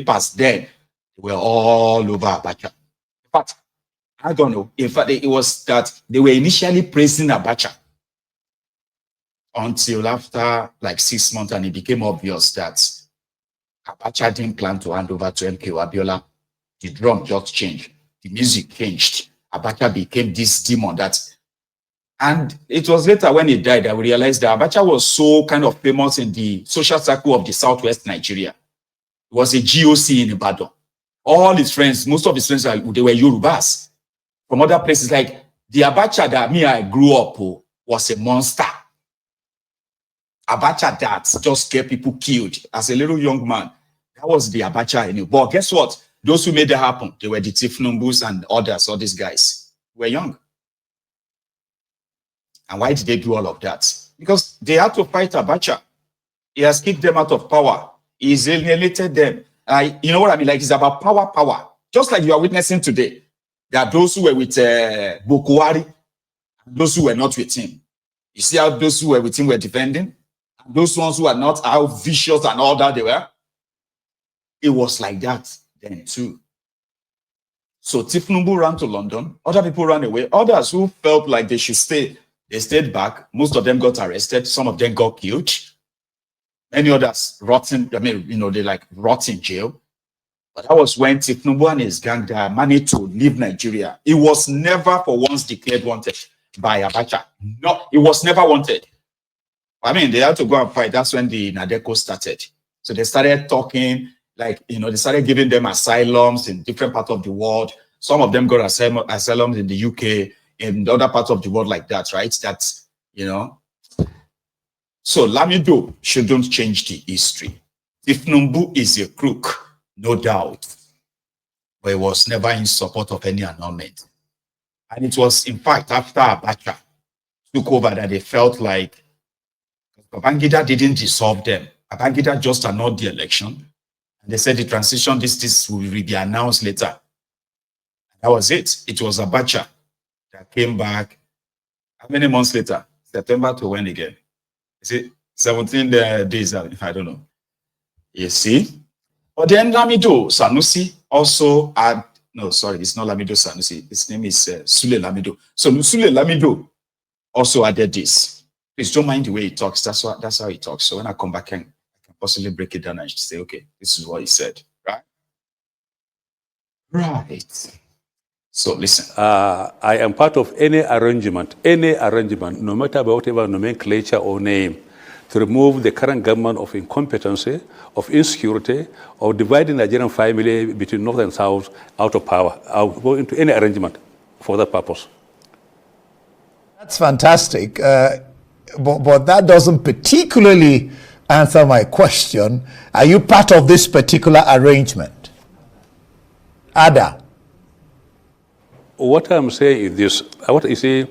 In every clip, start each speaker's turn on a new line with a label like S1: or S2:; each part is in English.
S1: papers then were all over Abacha. In fact, I don't know. In fact, it was that they were initially praising Abacha until after like 6 months, and it became obvious that Abacha didn't plan to hand over to MK Abiola. The drum just changed. The music changed. Abacha became this demon and it was later when he died that we realized that Abacha was so kind of famous in the social circle of the Southwest Nigeria. He was a GOC in Ibadan. All his friends, most of his friends, they were Yorubas from other places. Like the Abacha that I grew up was a monster. Abacha that just get people killed as a little young man. That was the Abacha I knew. But guess what? Those who made that happen, they were the Tinubus and others, all these guys were young. And why did they do all of that? Because they had to fight Abacha. He has kicked them out of power. He's alienated them. You know what I mean? Like, it's about power. Just like you are witnessing today. There are those who were with Bokuwari, and those who were not with him. You see how those who were with him were defending? And those ones who are not, how vicious and all that they were. It was like that then too. So Tinubu ran to London. Other people ran away. Others who felt like they should stay, they stayed back. Most of them got arrested. Some of them got killed. Many others rotten. I mean, they like rot in jail. But that was when Tinubu and his gang managed to leave Nigeria. It was never for once declared wanted by Abacha. No, it was never wanted. I mean, they had to go and fight. That's when the Nadeko started. So they started talking, like, they started giving them asylums in different parts of the world. Some of them got asylums in the UK, in other parts of the world like that, right? That's, So Lamido shouldn't change the history. Tinubu is a crook, no doubt, but he was never in support of any annulment. And it was, in fact, after Abacha took over that they felt like Babangida didn't dissolve them. Babangida just annulled the election. And they said the transition, this will be announced later. That was it. It was Abacha that came back. How many months later? September to when again? Is it 17 days? I don't know. You see? But then Lamido Sanusi also had, no, sorry, it's not Lamido Sanusi. His name is Sule Lamido. So Sule Lamido also added this. Please don't mind the way he talks. That's how he talks. So when I come back, I can possibly break it down and say, okay, this is what he said. Right? Right. So listen.
S2: I am part of any arrangement, no matter about whatever nomenclature or name, to remove the current government of incompetency, of insecurity, of dividing the Nigerian family between North and South out of power. I'll go into any arrangement for that purpose.
S3: That's fantastic. But that doesn't particularly answer my question. Are you part of this particular arrangement? Ada?
S2: What I'm saying is this. You see,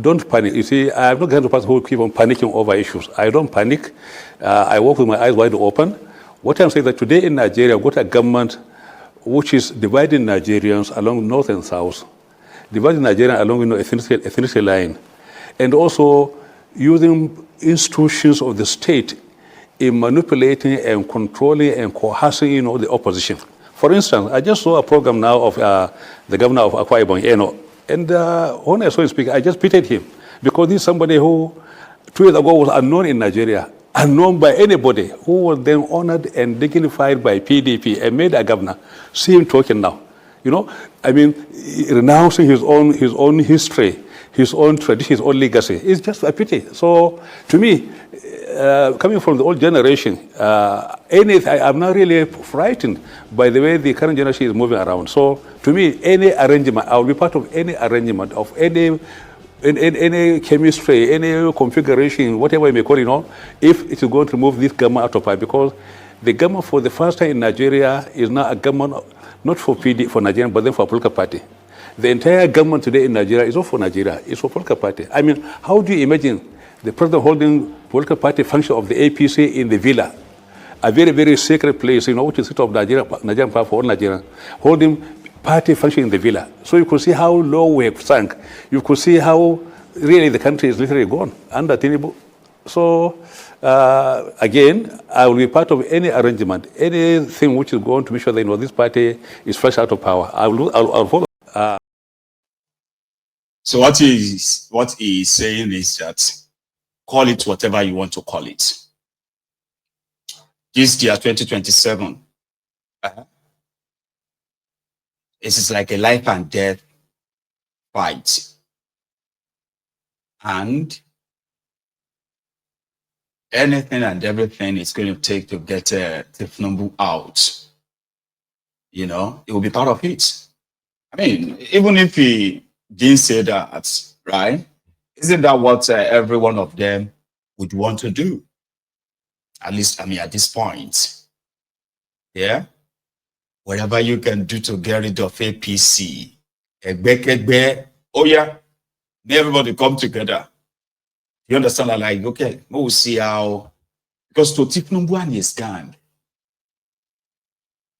S2: don't panic. You see, I'm not the kind of person who keep on panicking over issues. I don't panic. I walk with my eyes wide open. What I'm saying is that today in Nigeria, we've got a government which is dividing Nigerians along North and South, dividing Nigeria along ethnicity line, and also using institutions of the state in manipulating and controlling and coercing, the opposition. For instance, I just saw a program now of the governor of Akwa Ibom, and when I saw him speak, I just pitied him because he's somebody who 2 years ago was unknown in Nigeria, unknown by anybody, who was then honored and dignified by PDP and made a governor. See him talking now, I mean, renouncing his own history, his own tradition, his own legacy. It's just a pity. So to me, coming from the old generation, I'm not really frightened by the way the current generation is moving around. So to me, any arrangement, I will be part of any arrangement of any chemistry, any configuration, whatever you may call it, if it is going to move this government out of power, because the government for the first time in Nigeria is now a government not for Nigeria, but then for a political party. The entire government today in Nigeria is not for Nigeria, it's for political party. I mean, how do you imagine the president holding political party function of the APC in the villa, a very, very sacred place, which is the seat of Nigerian power for all Nigerians, holding party function in the villa. So you could see how low we have sunk. You could see how really the country is literally gone under Tinubu. So Again, I will be part of any arrangement, anything which is going to make sure that this party is fresh out of power. I'll follow.
S1: So what he's saying is that call it whatever you want to call it. This year, 2027, this is like a life and death fight. And anything and everything it's going to take to get Tinubu out, it will be part of it. I mean, even if he didn't say that, right? Isn't that what every one of them would want to do? At least, at this point. Yeah? Whatever you can do to get rid of APC. Oh yeah, may everybody come together. You understand? Like, okay, we'll see how, because to Tinubu and his gang,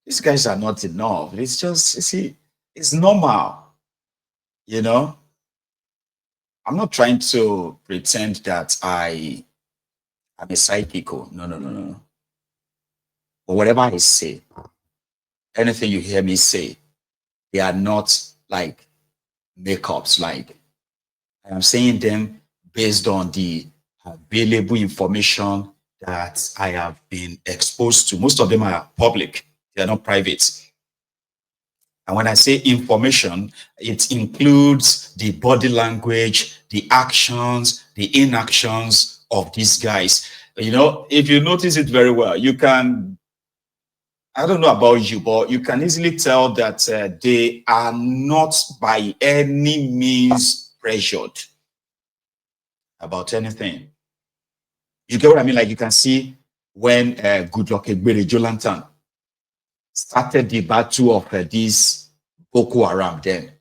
S1: these guys are not enough. It's just, you see, it's normal. I'm not trying to pretend that I'm a psychic. No. But whatever I say, anything you hear me say, they are not like makeups. Like, I am saying them based on the available information that I have been exposed to. Most of them are public. They are not private. And when I say information, it includes the body language, the actions, the inactions of these guys. If you notice it very well, you can, I don't know about you, but you can easily tell that they are not by any means pressured about anything. You get what I mean? Like, you can see when Goodluck Egbere Jonathan started the battle of this Boko Haram then.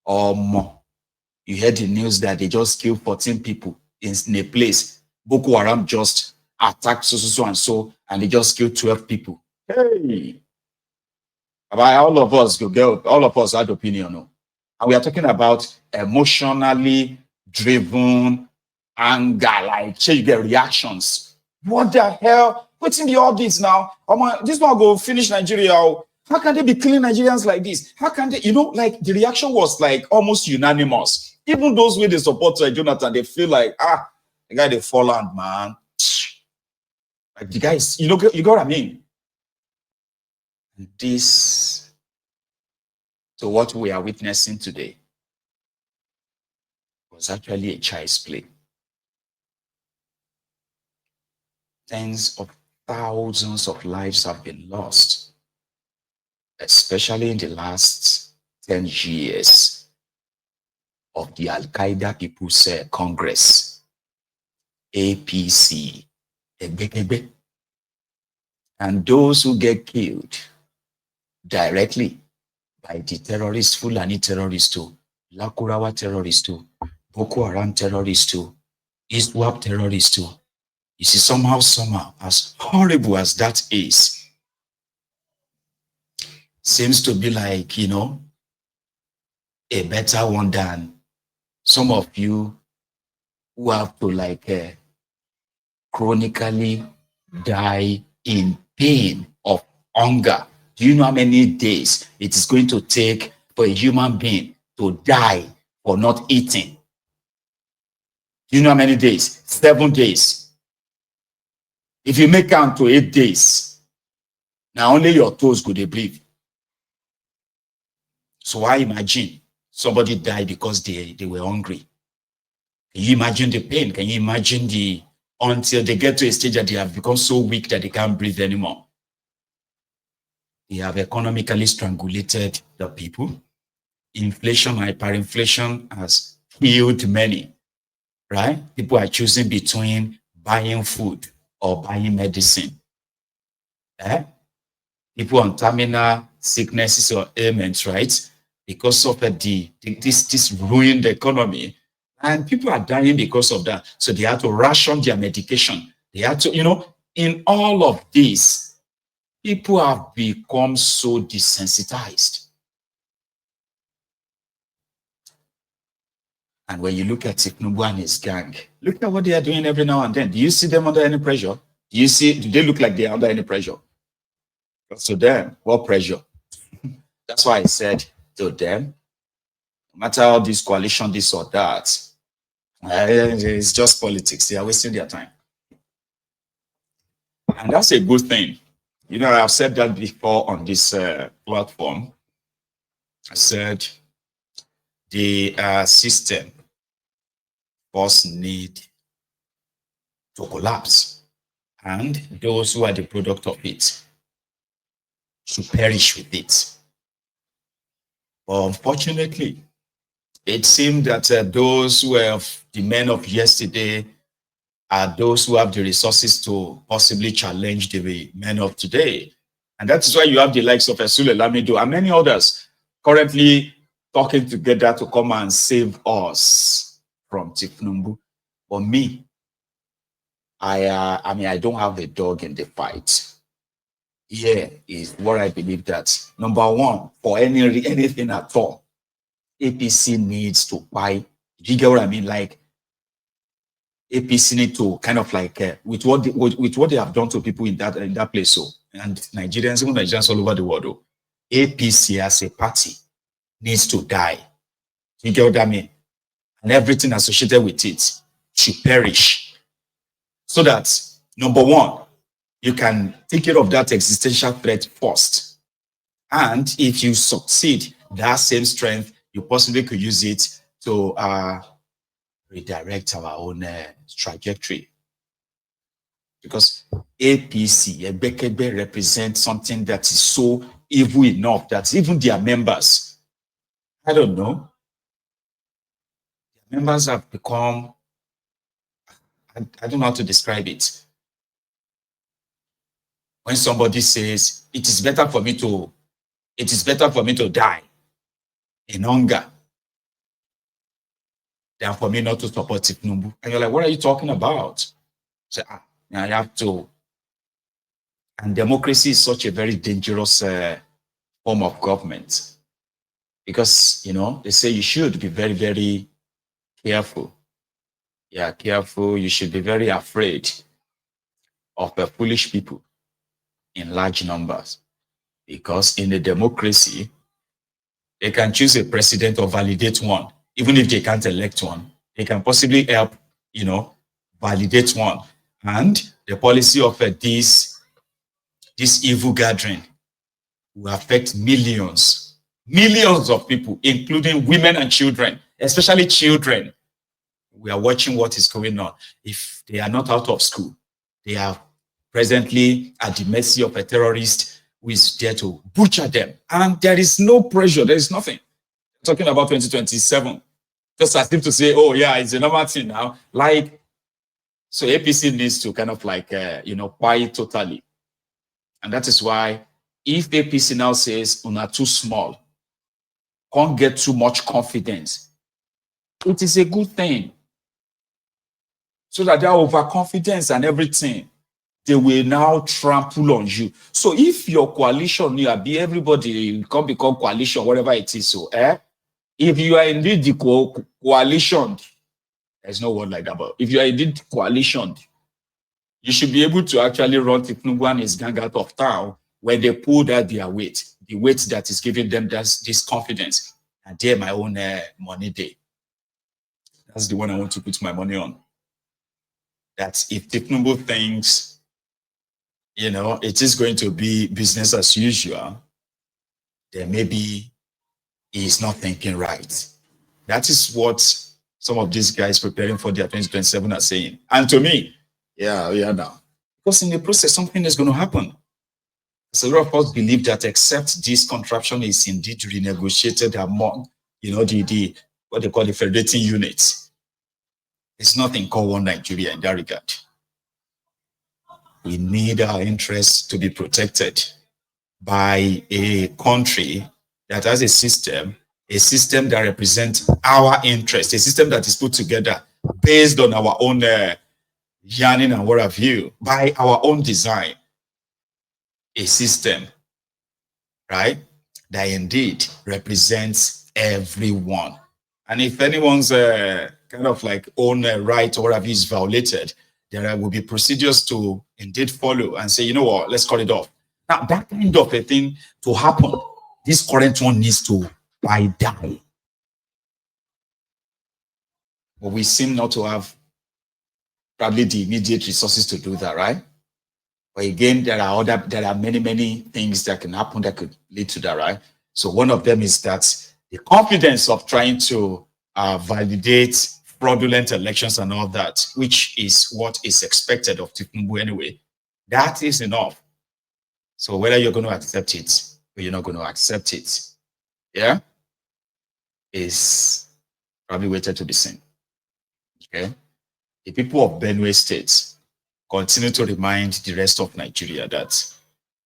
S1: You heard the news that they just killed 14 people in a place. Boko Haram just attacked so and so, and they just killed 12 people. Hey! All of us had opinion. No? And we are talking about emotionally driven anger, like you get reactions. What the hell? What's in the all this now? This one go finish Nigeria. How can they be killing Nigerians like this? How can they, like the reaction was like almost unanimous. Even those with the support Jonathan, they feel like, the guy they fall land, man. Like the guys, you got what I mean? This, so what we are witnessing today was actually a child's play. Tens of thousands of lives have been lost, especially in the last 10 years of the Al-Qaeda People's Congress, APC, and those who get killed directly by the terrorists, Fulani terrorists too, Lakurawa terrorists too, Boko Haram terrorists too, ISWAP terrorists too. You see, somehow, as horrible as that is, seems to be like, a better one than some of you who have to like chronically die in pain of hunger. Do you know how many days it is going to take for a human being to die for not eating? Do you know how many days? 7 days. If you make count to 8 days, now only your toes could they breathe. So I imagine somebody died because they were hungry. Can you imagine the pain? Can you imagine until they get to a stage that they have become so weak that they can't breathe anymore? They have economically strangulated the people. Inflation, hyperinflation has killed many, right? People are choosing between buying food or buying medicine. People on terminal sicknesses or ailments, right? Because of this ruined economy. And people are dying because of that. So they had to ration their medication. They had to, in all of this, people have become so desensitized. And when you look at Tinubu and his gang, look at what they are doing every now and then. Do you see them under any pressure? Do they look like they are under any pressure? To them, what pressure? That's why I said to them, no matter how this coalition, this or that, it's just politics. They are wasting their time. And that's a good thing. You know, I've said that before on this platform. I said the system first need to collapse, and those who are the product of it should perish with it. But unfortunately, it seemed that those who are the men of yesterday are those who have the resources to possibly challenge the men of today. And that is why you have the likes of Sule, Lamido, and many others currently talking together to come and save us from Tinubu. But me, I mean, I don't have a dog in the fight. Here is what I believe that, number one, for anything at all, APC needs to buy. Do you get what I mean? Like, APC need to kind of like with what they have done to people in that place. So, and Nigerians, even Nigerians all over the world, though, APC as a party needs to die. You get what I mean? And everything associated with it should perish. So that, number one, you can take care of that existential threat first. And if you succeed, that same strength, you possibly could use it to redirect our own trajectory. Because APC, Ebekebe, represents something that is so evil enough that even their members, I don't know, their members have become, I don't know how to describe it. When somebody says, it is better for me to die in hunger than for me not to support Tinubu. And you're like, what are you talking about? So, I have to. And democracy is such a very dangerous form of government. Because, you know, they say you should be very, very careful. Yeah, careful. You should be very afraid of the foolish people in large numbers. Because in a democracy, they can choose a president or validate one. Even if they can't elect one, they can possibly help, you know, validate one. And the policy of this evil gathering will affect millions of people, including women and children, especially children. We are watching what is going on. If they are not out of school, they are presently at the mercy of a terrorist who is there to butcher them. And there is no pressure. There is nothing. Talking about 2027. Just as if to say, oh, yeah, it's a normal thing now. Like, so APC needs to kind of like, you know, buy it totally. And that is why if APC now says, "Una too small, can't get too much confidence," it is a good thing. So that their overconfidence and everything, they will now trample on you. So if your coalition, you be everybody can become coalition, whatever it is. So, if you are indeed the coalition, there's no word like that, but if you are indeed coalition, you should be able to actually run Tinubu and his gang out of town when they pull that their weight, the weight that is giving them this confidence. And they're my own money day. That's the one I want to put my money on. That if Tinubu thinks, you know, it is going to be business as usual, then maybe he's not thinking right. That is what some of these guys preparing for their 2027 are saying. And to me, yeah, now. Because in the process, something is going to happen. So a lot of us believe that except this contraption is indeed renegotiated among, you know, the what they call the federating units, it's nothing called one Nigeria in that regard. We need our interests to be protected by a country that has a system that represents our interests, a system that is put together based on our own yearning and what have you, by our own design, a system, right, that indeed represents everyone. And if anyone's kind of like own right or whatever is violated, there will be procedures to indeed follow and say, you know what, let's cut it off. Now, that kind of a thing to happen, this current one needs to die. But we seem not to have probably the immediate resources to do that, right? But again, there are many things that can happen that could lead to that, right? So one of them is that the confidence of trying to validate fraudulent elections and all that, which is what is expected of Tinubu anyway, that is enough. So whether you're going to accept it or you're not going to accept it, yeah, is probably waited to be seen. Okay, the people of Benue State continue to remind the rest of Nigeria that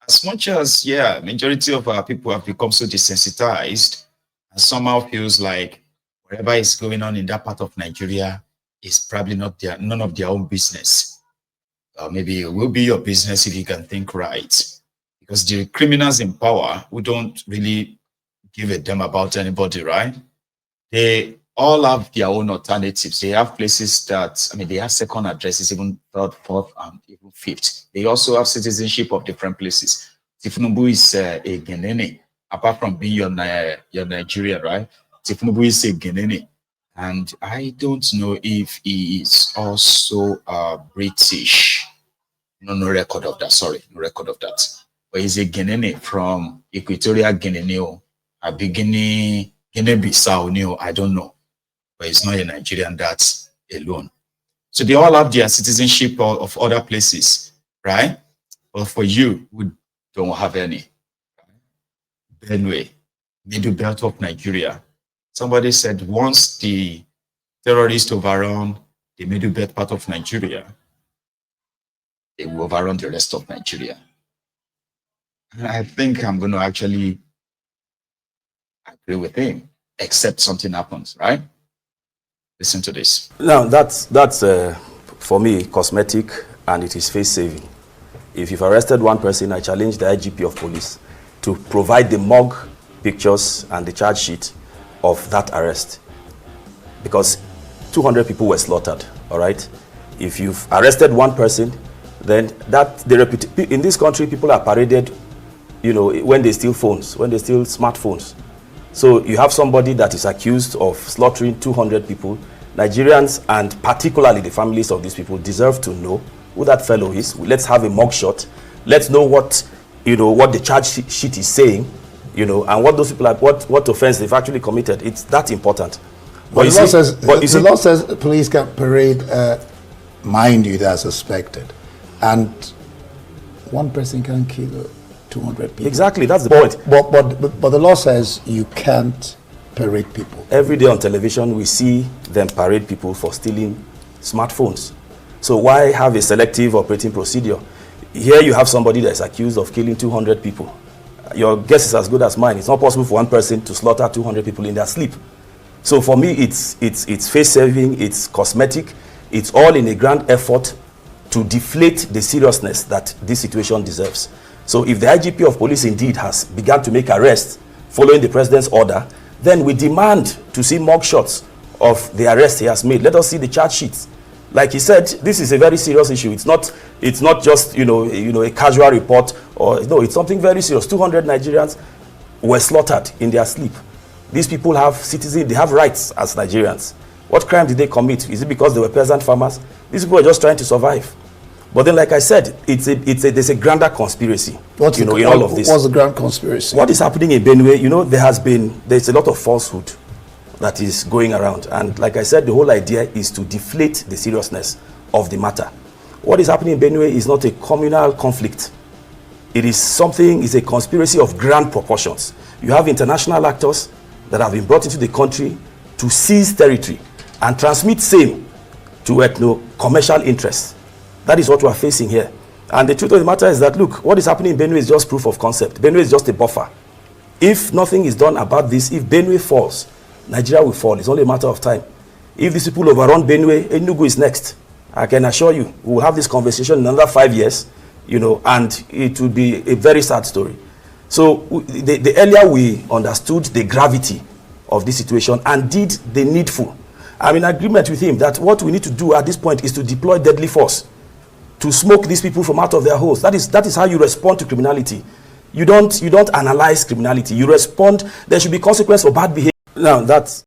S1: as much as, yeah, majority of our people have become so desensitized and somehow feels like whatever is going on in that part of Nigeria is probably none of their own business. Maybe it will be your business if you can think right. Because the criminals in power who don't really give a damn about anybody, right? They all have their own alternatives. They have places that, I mean, they have second addresses, even third, fourth, and even fifth. They also have citizenship of different places. Tinubu is a Guinean, apart from being your Nigerian, right? Tinubu is a Guinean. And I don't know if he is also British. No record of that. Sorry, no record of that. But he's a Guinean from Equatorial Guinea, a Guinea-Bissau, I don't know. But it's not a Nigerian, that's alone. So they all have their citizenship of other places, right? But for you, we don't have any. Benue, middle belt of Nigeria. Somebody said once the terrorists overrun the middle belt part of Nigeria, they will overrun the rest of Nigeria. I think I'm going to actually agree with him, except something happens, right? Listen to this.
S4: Now, that's for me, cosmetic, and it is face-saving. If you've arrested one person, I challenge the IGP of police to provide the mug pictures and the charge sheet of that arrest. Because 200 people were slaughtered, all right? If you've arrested one person, then in this country, people are paraded, you know, when they steal phones, when they steal smartphones. So you have somebody that is accused of slaughtering 200 people. Nigerians, and particularly the families of these people, deserve to know who that fellow is. Let's have a mugshot. Let's know what, you know, what the charge sheet is saying, you know, and what those people are, what offense they've actually committed. It's that important.
S3: But the law says police can parade, mind you, they are suspected, and one person can kill 200 people.
S4: Exactly, that's the point.
S3: But the law says you can't parade people.
S4: Every day on television, we see them parade people for stealing smartphones. So why have a selective operating procedure? Here you have somebody that's accused of killing 200 people. Your guess is as good as mine. It's not possible for one person to slaughter 200 people in their sleep. So for me, it's face-saving, it's cosmetic, it's all in a grand effort to deflate the seriousness that this situation deserves. So if the IGP of police indeed has begun to make arrests following the president's order, then we demand to see mugshots of the arrest he has made. Let us see the charge sheets. Like he said, this is a very serious issue. It's not just a casual report, or no, it's something very serious. 200 Nigerians were slaughtered in their sleep. These people have citizens, they have rights as Nigerians. What crime did they commit? Is it because they were peasant farmers? These people are just trying to survive. But then, like I said, there's a grander conspiracy. In all of this.
S3: What's the grand conspiracy?
S4: What is happening in Benue? There's a lot of falsehood that is going around, and like I said, the whole idea is to deflate the seriousness of the matter. What is happening in Benue is not a communal conflict. It is a conspiracy of grand proportions. You have international actors that have been brought into the country to seize territory and transmit same to commercial interests. That is what we are facing here. And the truth of the matter is that, look, what is happening in Benue is just proof of concept. Benue is just a buffer. If nothing is done about this, if Benue falls, Nigeria will fall. It's only a matter of time. If these people overrun Benue, Enugu is next. I can assure you, we will have this conversation in another 5 years, and it will be a very sad story. So the earlier we understood the gravity of this situation and did the needful. I'm in agreement with him that what we need to do at this point is to deploy deadly force to smoke these people from out of their holes. That is how you respond to criminality. You don't analyze criminality. You respond. There should be consequence for bad behavior. Now that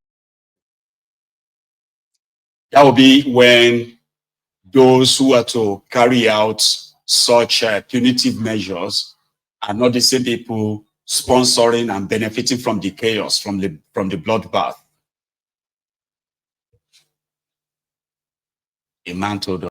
S1: will be when those who are to carry out such punitive measures are not the same people sponsoring and benefiting from the chaos, from the bloodbath. A man told us.